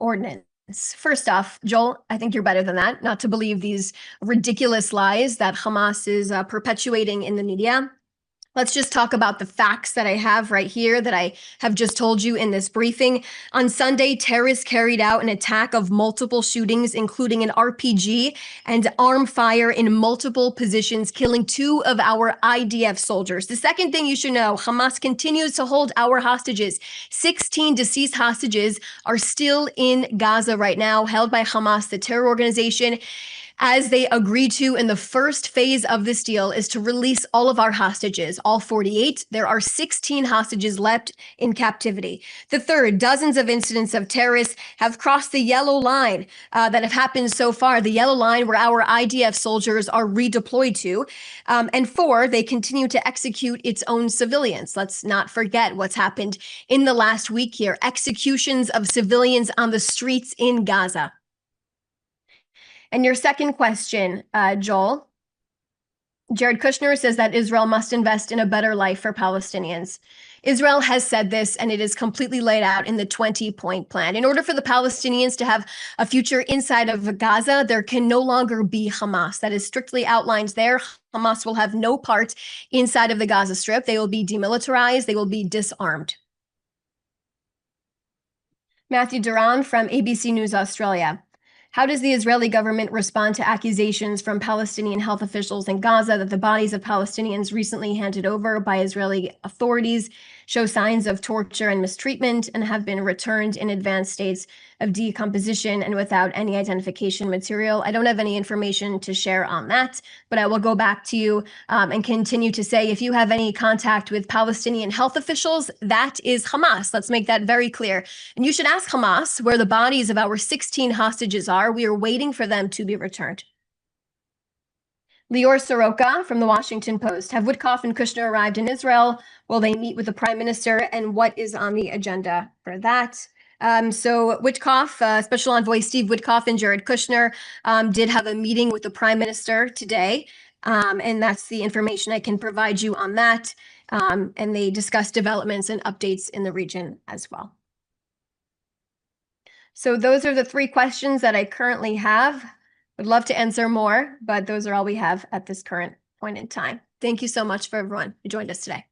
ordinance. First off, Joel, I think you're better than that, not to believe these ridiculous lies that Hamas is perpetuating in the media. Let's just talk about the facts that I have right here that I have just told you in this briefing. On Sunday, terrorists carried out an attack of multiple shootings, including an RPG and arm fire in multiple positions, killing 2 of our IDF soldiers. The second thing you should know, Hamas continues to hold our hostages. 16 deceased hostages are still in Gaza right now, held by Hamas, the terror organization. As they agreed to in the first phase of this deal is to release all of our hostages, all 48. There are 16 hostages left in captivity. The third, dozens of incidents of terrorists have crossed the yellow line that have happened so far, the yellow line where our IDF soldiers are redeployed to. And 4, they continue to execute its own civilians. Let's not forget what's happened in the last week here, executions of civilians on the streets in Gaza. And your second question, Joel, Jared Kushner says that Israel must invest in a better life for Palestinians. Israel has said this, and it is completely laid out in the 20-point plan. In order for the Palestinians to have a future inside of Gaza, there can no longer be Hamas. That is strictly outlined there. Hamas will have no part inside of the Gaza Strip. They will be demilitarized. They will be disarmed. Matthew Duran from ABC News Australia. How does the Israeli government respond to accusations from Palestinian health officials in Gaza that the bodies of Palestinians recently handed over by Israeli authorities show signs of torture and mistreatment and have been returned in advanced states of decomposition and without any identification material? I don't have any information to share on that, but I will go back to you and continue to say, if you have any contact with Palestinian health officials, that is Hamas. Let's make that very clear. And you should ask Hamas where the bodies of our 16 hostages are. We are waiting for them to be returned. Lior Soroka from the Washington Post. Have Woodoff and Kushner arrived in Israel? Will they meet with the Prime Minister? And what is on the agenda for that? So Woodoff, Special Envoy Steve Woodoff and Jared Kushner did have a meeting with the Prime Minister today. And that's the information I can provide you on that. And they discussed developments and updates in the region as well. So those are the 3 questions that I currently have. Would love to answer more, but those are all we have at this current point in time. Thank you so much for everyone who joined us today.